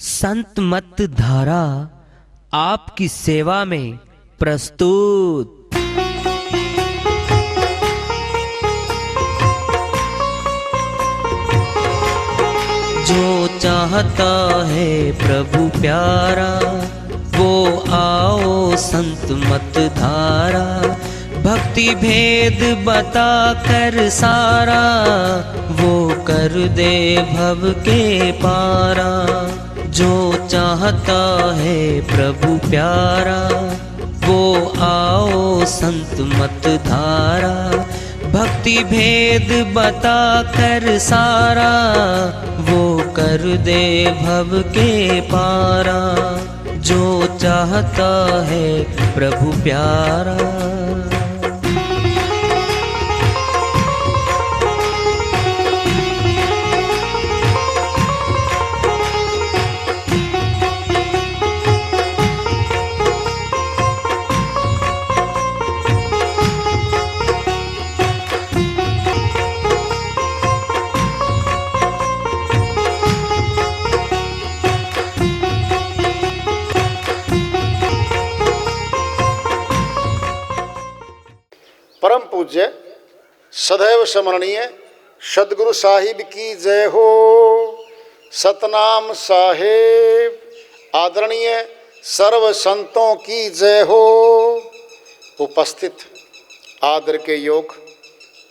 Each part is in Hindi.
संत मत धारा आपकी सेवा में प्रस्तुत। जो चाहता है प्रभु प्यारा वो आओ संत मत धारा। भक्ति भेद बता कर सारा वो कर दे भव के पारा। जो चाहता है प्रभु प्यारा वो आओ संत मत धारा। भक्ति भेद बता कर सारा वो कर दे भव के पारा। जो चाहता है प्रभु प्यारा। परम पूज्य सदैव स्मरणीय सदगुरु साहिब की जय हो। सतनाम साहेब आदरणीय सर्व संतों की जय हो। उपस्थित आदर के योग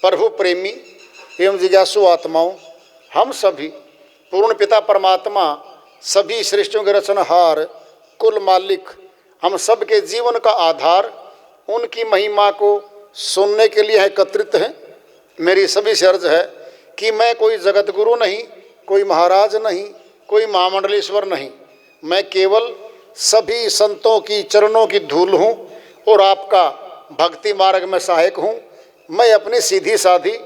प्रभु प्रेमी एवं जिज्ञासु आत्माओं, हम सभी पूर्ण पिता परमात्मा सभी सृष्टियों के रचनहार कुल मालिक हम सब के जीवन का आधार उनकी महिमा को सुनने के लिए एकत्रित हैं। मेरी सभी से अर्ज है कि मैं कोई जगत गुरु नहीं, कोई महाराज नहीं, कोई महामंडलेश्वर नहीं। मैं केवल सभी संतों की चरणों की धूल हूँ और आपका भक्ति मार्ग में सहायक हूँ। मैं अपनी सीधी साधी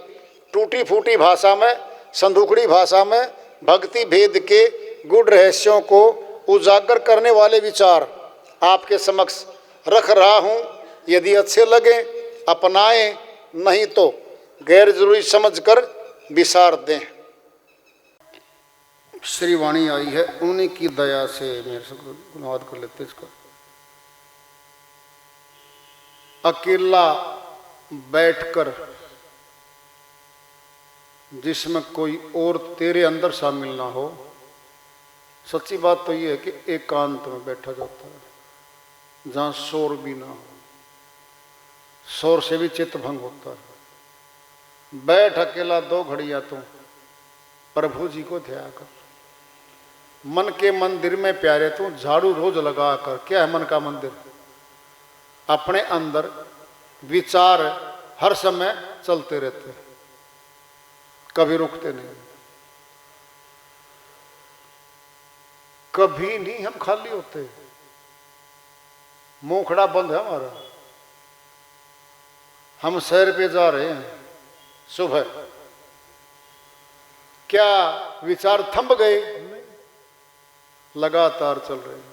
टूटी फूटी भाषा में, संदूकड़ी भाषा में भक्ति भेद के गुड़ रहस्यों को उजागर करने वाले विचार आपके समक्ष रख रहा हूँ। यदि अच्छे लगे अपनाएं, नहीं तो गैर जरूरी समझकर विसार दें। श्री वाणी आई है, उन्हीं की दया से मेरे से गुणवाद कर लेते इसका। अकेला बैठकर जिसमें कोई और तेरे अंदर शामिल ना हो। सच्ची बात तो ये है कि एकांत में बैठा जाता है जहाँ शोर भी ना हो। शोर से भी चित्त भंग होता है। बैठ अकेला 2 घड़ियां तो प्रभु जी को ध्यान कर। मन के मंदिर में प्यारे तू झाड़ू रोज लगा कर। क्या है मन का मंदिर? अपने अंदर विचार हर समय चलते रहते, कभी रुकते नहीं। कभी नहीं हम खाली होते। मुंह बंद है हमारा। हम सैर पे जा रहे हैं सुबह, क्या विचार थम गए? लगातार चल रहे हैं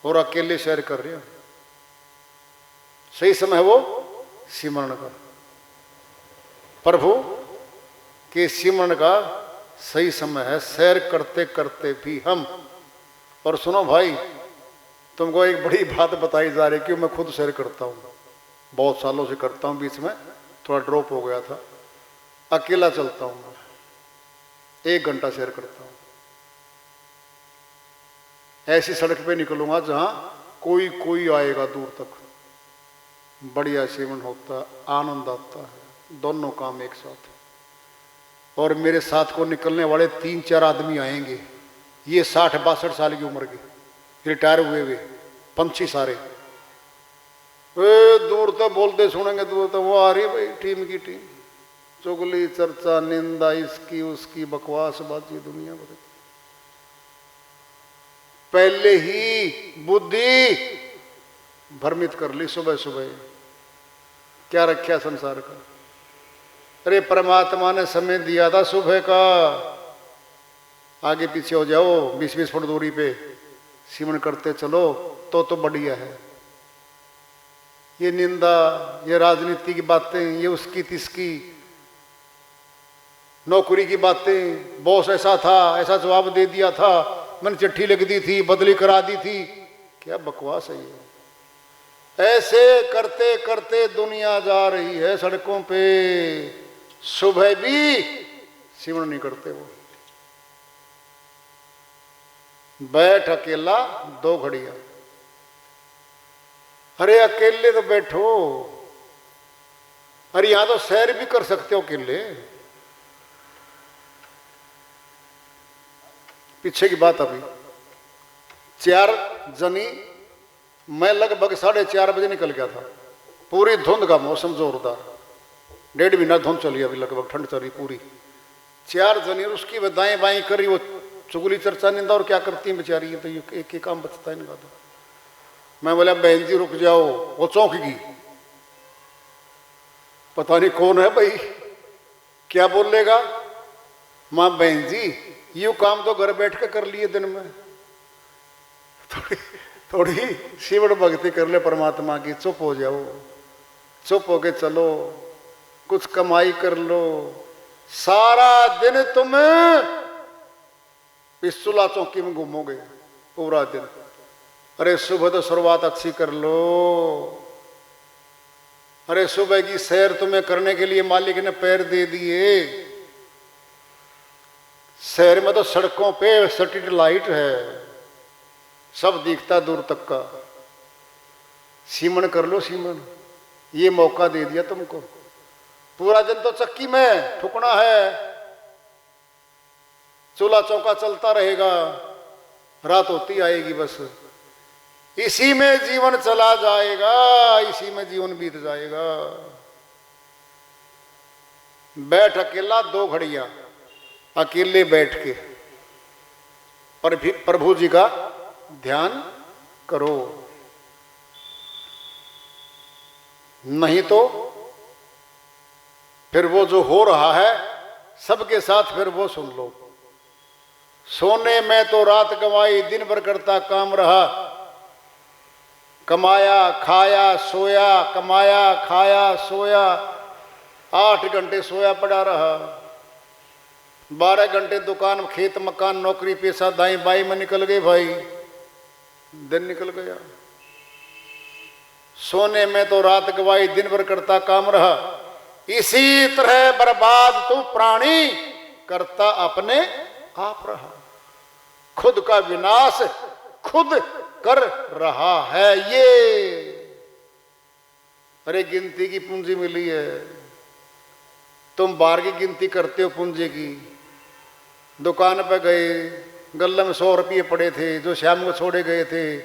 और अकेले सैर कर रहे हैं। सही समय है वो सिमरण का, प्रभु के सिमरण का सही समय है। सैर करते करते भी हम। और सुनो भाई, तुमको एक बड़ी बात बताई जा रही कि मैं खुद सैर करता हूं, बहुत सालों से करता हूं। बीच में थोड़ा ड्रॉप हो गया था। अकेला चलता हूं मैं, 1 घंटा सैर करता हूं। ऐसी सड़क पे निकलूंगा जहां कोई कोई आएगा दूर तक। बढ़िया सेवन होता है, आनंद आता है, दोनों काम एक साथ। और मेरे साथ को निकलने वाले 3-4 आदमी आएंगे। ये 60-62 साल की उम्र के रिटायर हुए हुए पंछी सारे। दूर तो बोलते सुनेंगे, दूर तो वो आ रही है भाई टीम की टीम। चुगली चर्चा निंदा इसकी उसकी बकवास बाजी दुनिया भर। पहले ही बुद्धि भ्रमित कर ली सुबह सुबह। क्या रखा संसार का? अरे परमात्मा ने समय दिया था सुबह का। आगे पीछे हो जाओ, 20-20 फुट दूरी पे सिमरण करते चलो तो बढ़िया है। ये निंदा, ये राजनीति की बातें, ये उसकी तिसकी नौकरी की बातें, बॉस ऐसा था, ऐसा जवाब दे दिया था, मैंने चिट्ठी लिख दी थी, बदली करा दी थी। क्या बकवास है ये। ऐसे करते करते दुनिया जा रही है सड़कों पे, सुबह भी सिमरन नहीं करते वो। बैठ अकेला 2 घड़ियां। अरे अकेले तो बैठो, अरे यहां तो सैर भी कर सकते हो अकेले। पीछे की बात अभी 4 जनी, मैं लगभग 4:30 बजे निकल गया था। पूरी धुंध का मौसम जोरदार, 1.5 महीना धुंध चली अभी, लगभग ठंड चली पूरी। 4 जनी उसकी वह दाएं बाएं कर रही, वो चुगली चर्चा निंदा और क्या करती है बेचारी। तो एक ही काम बचता है इनका। तो मैं बोला बहन जी रुक जाओ, वो चौंक गई, पता नहीं कौन है भाई, क्या बोलेगा। मां बहन जी यू काम तो घर बैठ के कर लिए दिन में, थोड़ी शिवड़ भक्ति कर ले परमात्मा की, चुप हो जाओ, चुप हो के चलो, कुछ कमाई कर लो। सारा दिन तुम इस चूल्हा चौकी में घूमोगे पूरा दिन। अरे सुबह तो शुरुआत अच्छी कर लो। अरे सुबह की सैर तुम्हें करने के लिए मालिक ने पैर दे दिए। शहर में तो सड़कों पे स्ट्रीट लाइट है, सब दिखता दूर तक का। सिमरन कर लो सिमरन, ये मौका दे दिया तुमको। पूरा दिन तो चक्की में ठुकना है, चूल्हा चौका चलता रहेगा, रात होती आएगी, बस इसी में जीवन चला जाएगा, इसी में जीवन बीत जाएगा। बैठ अकेला 2 घड़ियां, अकेले बैठ के पर भी प्रभु जी का ध्यान करो। नहीं तो फिर वो जो हो रहा है सबके साथ फिर वो सुन लो। सोने में तो रात गंवाई, दिन भर करता काम रहा, कमाया खाया सोया, कमाया खाया सोया, 8 घंटे सोया पड़ा रहा, 12 घंटे दुकान खेत मकान नौकरी पेशा दाई बाई में निकल गए भाई, दिन निकल गया। सोने में तो रात गवाई, दिन भर करता काम रहा, इसी तरह बर्बाद तू प्राणी करता अपने आप रहा। खुद का विनाश खुद कर रहा है ये। अरे गिनती की पूंजी मिली है, तुम बाहर की गिनती करते हो पूंजी की। दुकान पे गए, गल्ले में 100 रुपये पड़े थे जो शाम को छोड़े गए थे,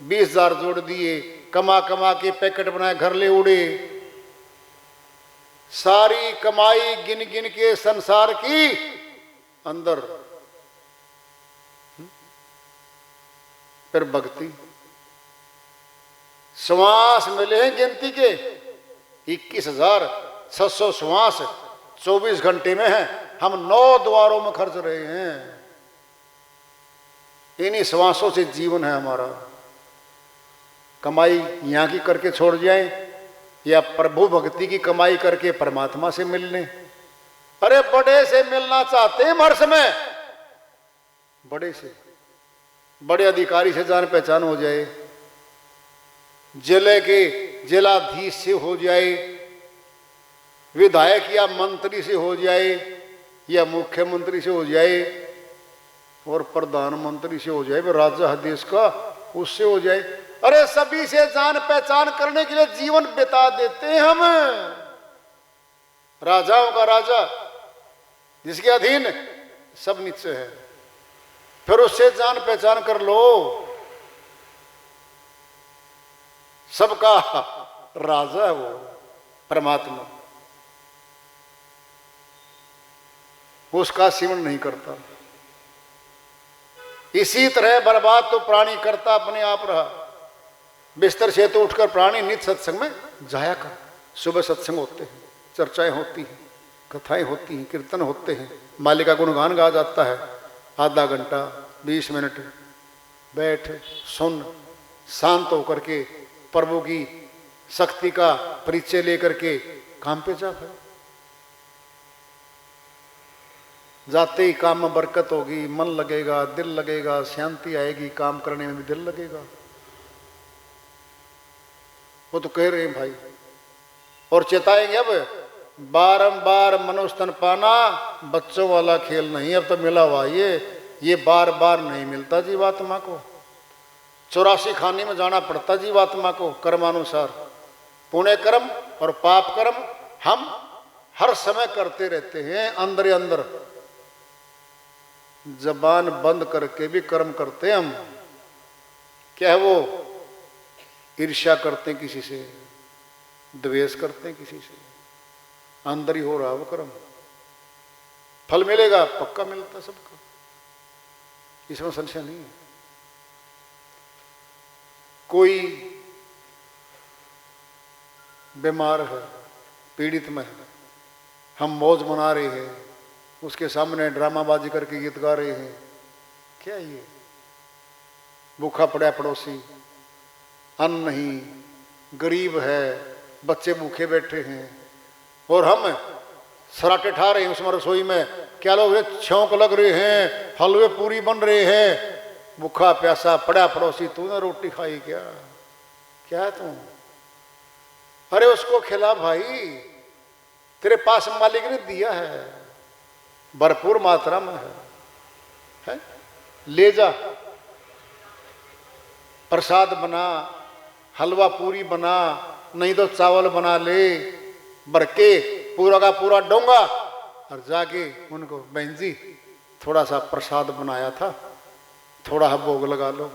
20,000 जोड़ दिए, कमा कमा के पैकेट बनाए घर ले उड़े। सारी कमाई गिन गिन के संसार की अंदर। फिर भक्ति, श्वास मिले हैं गिनती के 21,600 श्वास 24 घंटे में है, हम 9 द्वारों में खर्च रहे हैं। इन्हीं श्वासों से जीवन है हमारा। कमाई यहां की करके छोड़ जाए या प्रभु भक्ति की कमाई करके परमात्मा से मिल लें। अरे बड़े से मिलना चाहते हैं हर समय, बड़े से, बड़े अधिकारी से जान पहचान हो जाए, जिले के जिलाधीश से हो जाए, विधायक या मंत्री से हो जाए, या मुख्यमंत्री से हो जाए, और प्रधानमंत्री से हो जाए, राजा देश का, उससे हो जाए। अरे सभी से जान पहचान करने के लिए जीवन बिता देते हैं हम। राजाओं का राजा जिसके अधीन सब नीचे है, फिर उससे जान पहचान कर लो। सबका राजा है वो परमात्मा, उसका सिमरन नहीं करता। इसी तरह बर्बाद तो प्राणी करता अपने आप रहा। बिस्तर से तो उठकर प्राणी नित्य सत्संग में जाया कर। सुबह सत्संग होते हैं, चर्चाएं होती हैं, कथाएं होती हैं, कीर्तन होते हैं, मालिक का गुणगान गा जाता है। आधा घंटा 20 मिनट बैठ, सुन, शांत होकर के प्रभु की शक्ति का परिचय लेकर के काम पे जा। जाते ही काम में बरकत होगी, मन लगेगा, दिल लगेगा, शांति आएगी, काम करने में भी दिल लगेगा। वो तो कह रहे हैं भाई, और चेताएंगे अब, बारंबार मनुस्तन पाना बच्चों वाला खेल नहीं, अब तो मिला हुआ ये बार बार नहीं मिलता जीवात्मा को। 84 खाने में जाना पड़ता जीवात्मा को कर्मानुसार। पुण्य कर्म और पाप कर्म हम हर समय करते रहते हैं, अंदर ही अंदर जबान बंद करके भी कर्म करते हैं हम। क्या है वो? ईर्ष्या करते हैं किसी से, द्वेष करते हैं किसी से, अंदर ही हो रहा है वो कर्म। फल मिलेगा, पक्का मिलता सबका, इसमें संशय नहीं है। कोई बीमार है, पीड़ित में है, हम मौज मना रहे हैं, उसके सामने ड्रामाबाजी करके गीत गा रहे हैं, क्या ये? भूखा पड़ा पड़ोसी, अन्न नहीं, गरीब है, बच्चे भूखे बैठे हैं, और हम सराटे ठा रहे हैं उसमें रसोई में, क्या लोग छौंक लग रहे हैं, हलवे पूरी बन रहे हैं, भूखा प्यासा पड़ा पड़ोसी, तूने रोटी खाई क्या? क्या है तू? अरे उसको खिला भाई, तेरे पास मालिक ने दिया है, भरपूर मात्रा में है? ले जा, प्रसाद बना, हलवा पूरी बना, नहीं तो चावल बना ले, भर के पूरा का पूरा डोंगा, और जाके उनको, बहन जी थोड़ा सा प्रसाद बनाया था, थोड़ा सा भोग लगा लो।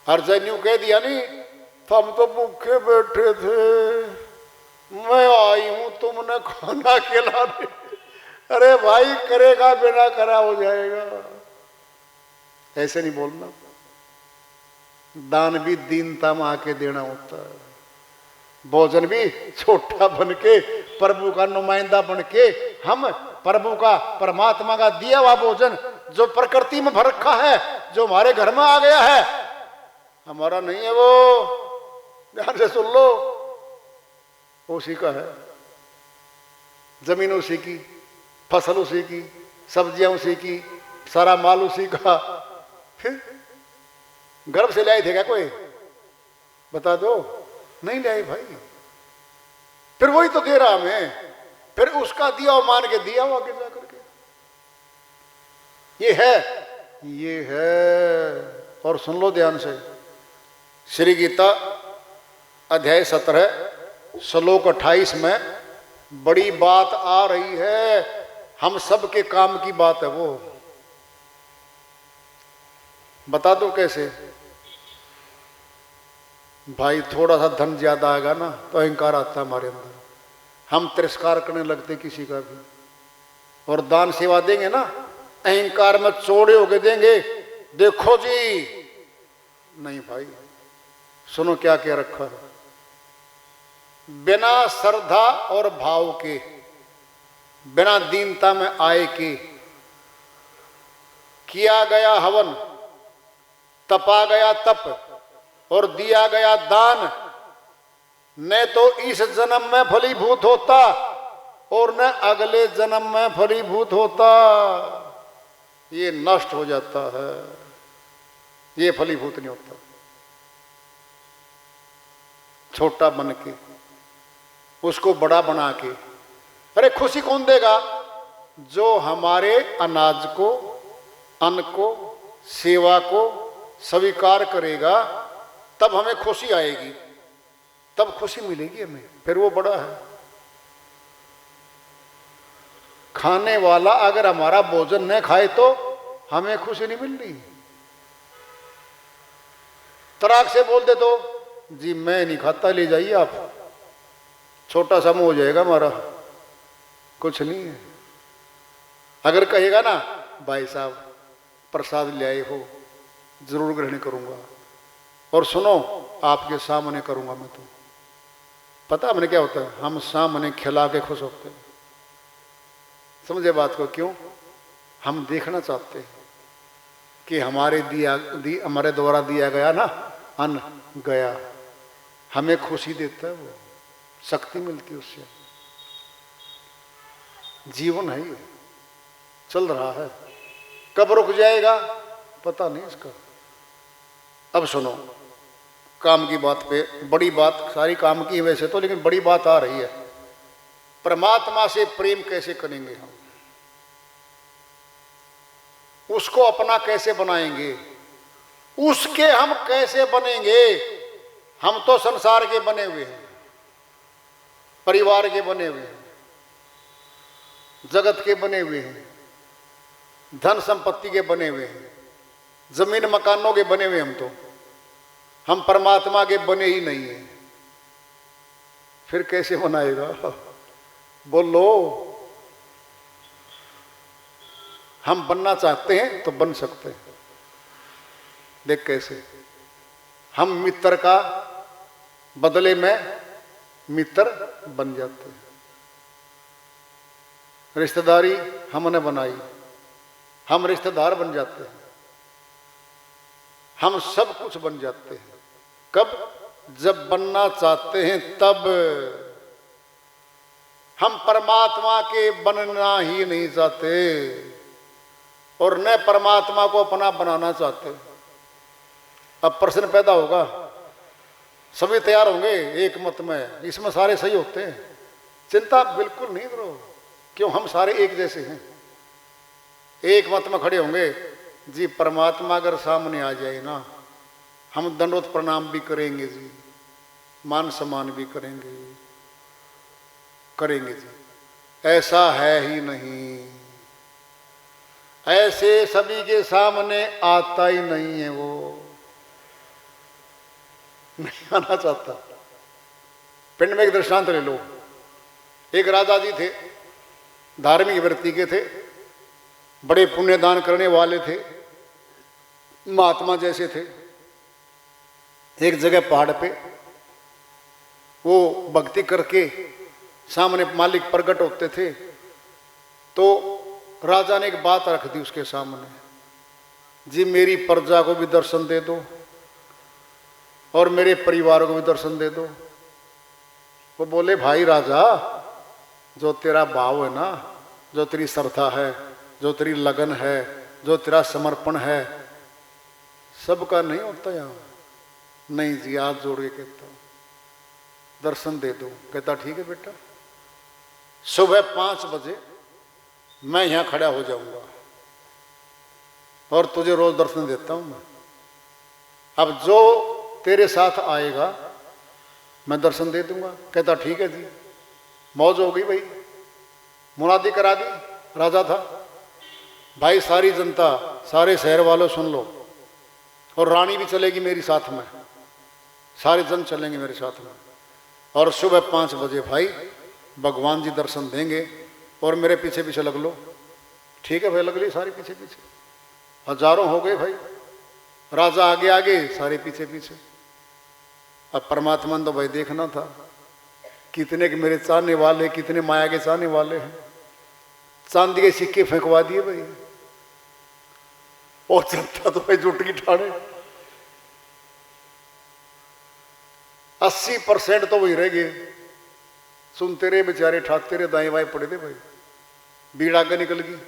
और जैन्यू कह दिया नहीं, हम तो भूखे बैठे थे, मैं आई हूं तुमने खाना खिलाने। अरे भाई, करेगा बिना करा हो जाएगा, ऐसे नहीं बोलना। दान भी दीनता में आके देना होता है, भोजन भी छोटा बन के, प्रभु का नुमाइंदा बन के, हम प्रभु का, परमात्मा का दिया हुआ भोजन जो प्रकृति में भर रखा है, जो हमारे घर में आ गया है, हमारा नहीं है वो, ध्यान से सुन लो, उसी का है। जमीन उसी की, फसल उसी की, सब्जियां उसी की, सारा माल उसी का। फिर गर्भ से लाए थे क्या कोई? बता दो, नहीं लाए भाई। फिर वही तो दे रहा हमें, फिर उसका दिया हुआ मान के दिया हुआ आगे जाकर के। ये है। और सुन लो ध्यान से, श्री गीता अध्याय 17 श्लोक 28 में बड़ी बात आ रही है, हम सबके काम की बात है वो। बता दो कैसे? भाई थोड़ा सा धन ज्यादा आएगा ना तो अहंकार आता है हमारे अंदर, हम तिरस्कार करने लगते किसी का भी। और दान सेवा देंगे ना, अहंकार में चौड़े होके देंगे, देखो जी, नहीं भाई सुनो क्या क्या रखा है। बिना श्रद्धा और भाव के, बिना दीनता में आए के किया गया हवन, तपा गया तप और दिया गया दान, न तो इस जन्म में फलीभूत होता और न अगले जन्म में फलीभूत होता, ये नष्ट हो जाता है, ये फलीभूत नहीं होता। छोटा बन के उसको बड़ा बना के, अरे खुशी कौन देगा? जो हमारे अनाज को, अन्न को, सेवा को स्वीकार करेगा, तब हमें खुशी आएगी, तब खुशी मिलेगी हमें, फिर वो बड़ा है। खाने वाला अगर हमारा भोजन न खाए तो हमें खुशी नहीं मिल रही। तराक से बोल दे तो जी मैं नहीं खाता, ले जाइए आप, छोटा सा मुंह हो जाएगा हमारा, कुछ नहीं है। अगर कहेगा ना भाई साहब प्रसाद ले आए हो, जरूर ग्रहण करूंगा, और सुनो आपके सामने करूंगा मैं, तो पता मैंने क्या होता है, हम सामने खिला के खुश होते हैं। समझे बात को? क्यों? हम देखना चाहते हैं कि हमारे द्वारा दिया गया ना अन्न गया, हमें खुशी देता है, वो शक्ति मिलती है उससे। जीवन है ये, चल रहा है, कब रुक जाएगा पता नहीं इसका। अब सुनो, काम की बात पे, बड़ी बात सारी काम की है वैसे तो, लेकिन बड़ी बात आ रही है, परमात्मा से प्रेम कैसे करेंगे हम, उसको अपना कैसे बनाएंगे, उसके हम कैसे बनेंगे। हम तो संसार के बने हुए हैं, परिवार के बने हुए हैं, जगत के बने हुए हैं, धन संपत्ति के बने हुए हैं, जमीन मकानों के बने हुए हम परमात्मा के बने ही नहीं हैं। फिर कैसे बनाएगा, बोलो। हम बनना चाहते हैं तो बन सकते हैं, देख कैसे। हम मित्र का बदले में मित्र बन जाते हैं, रिश्तेदारी हमने बनाई, हम रिश्तेदार बन जाते हैं, हम सब कुछ बन जाते हैं। कब, जब बनना चाहते हैं तब। हम परमात्मा के बनना ही नहीं चाहते और न परमात्मा को अपना बनाना चाहते। अब प्रश्न पैदा होगा, सभी तैयार होंगे एक मत में, इसमें सारे सही होते हैं, चिंता बिल्कुल नहीं करो, क्यों, हम सारे एक जैसे हैं। एक मत में खड़े होंगे जी, परमात्मा अगर सामने आ जाए ना, हम दंडोत प्रणाम भी करेंगे जी, मान सम्मान भी करेंगे जी। ऐसा है ही नहीं, ऐसे सभी के सामने आता ही नहीं है, वो नहीं आना चाहता। पिंड में एक दृष्टांत ले लो। एक राजा जी थे, धार्मिक वृत्ति के थे, बड़े पुण्य दान करने वाले थे, महात्मा जैसे थे। एक जगह पहाड़ पे वो भक्ति करके सामने मालिक प्रकट होते थे, तो राजा ने एक बात रख दी उसके सामने, जी मेरी प्रजा को भी दर्शन दे दो और मेरे परिवार को भी दर्शन दे दो। वो बोले, भाई राजा, जो तेरा भाव है ना, जो तेरी श्रद्धा है, जो तेरी लगन है, जो तेरा समर्पण है, सबका नहीं होता यहाँ। नहीं जी, हाथ जोड़ के कहता हूँ दर्शन दे दो। कहता ठीक है बेटा, सुबह 5 बजे मैं यहाँ खड़ा हो जाऊंगा और तुझे रोज दर्शन देता हूं मैं। अब जो तेरे साथ आएगा मैं दर्शन दे दूंगा। कहता ठीक है जी। मौज हो गई भाई, मुनादी करा दी। राजा था भाई, सारी जनता, सारे शहर वालों सुन लो, और रानी भी चलेगी मेरी साथ में, सारे जन चलेंगे मेरे साथ में, और सुबह 5 बजे भाई भगवान जी दर्शन देंगे और मेरे पीछे पीछे लग लो। ठीक है भाई, लग ली सारे पीछे पीछे, हजारों हो गए भाई, राजा आगे आगे, सारे पीछे पीछे। अब परमात्मा ने तो भाई देखना था कितने के मेरे चाहने वाले, कितने माया के चाहने वाले हैं। चांदी के सिक्के फेंकवा दिए भाई, और जनता तो भाई जुट की ठाणे। 80% तो वही रह गए, सुनते रहे बेचारे, ठाकते रहे, दाएं बाएं पड़े थे भाई। भीड़ आगे निकल गई,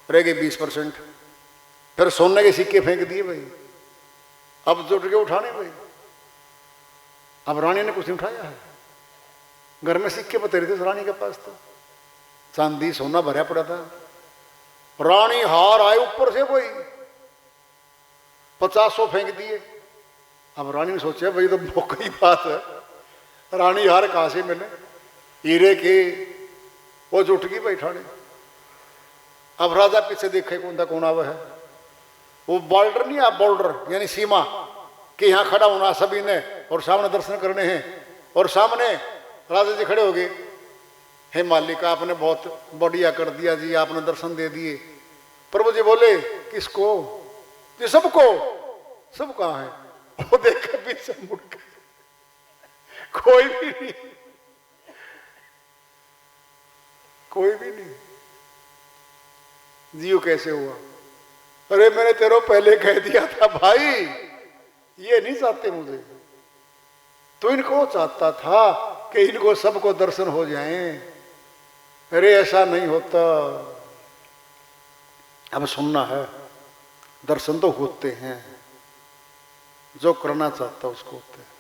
रह गए 20%। फिर सोने के सिक्के फेंक दिए भाई, अब जुट के उठाने भाई। अब रानी ने कुछ नहीं उठाया है, घर में सिक्के बतेरे थे रानी के पास, तो चांदी सोना भरा पड़ा था। रानी हार आए ऊपर से भाई, 50 फेंक दिए। अब रानी ने सोचा भाई तो मौका ही बात है, रानी हार कहां से मिले, हीरे के, वो जुट गई भाई ठाणे। अब राजा पीछे देखे कौन था, कौन आवा है। वो बॉर्डर नहीं, आप बॉर्डर यानी सीमा कि यहाँ खड़ा होना सभी ने और सामने दर्शन करने हैं। और सामने राजा जी खड़े हो गए, हे मालिक आपने बहुत बढ़िया कर दिया जी, आपने दर्शन दे दिए। प्रभु जी बोले, किसको? ये सबको। सब कहाँ है? वो देख के पीछे मुड़ के, कोई भी नहीं, कोई भी नहीं। जियो कैसे हुआ? अरे मैंने तेरे पहले कह दिया था भाई, ये नहीं चाहते मुझे, तो इनको चाहता था कि इनको सबको दर्शन हो जाएं। अरे ऐसा नहीं होता, अब सुनना है, दर्शन तो होते हैं, जो करना चाहता उसको होते हैं।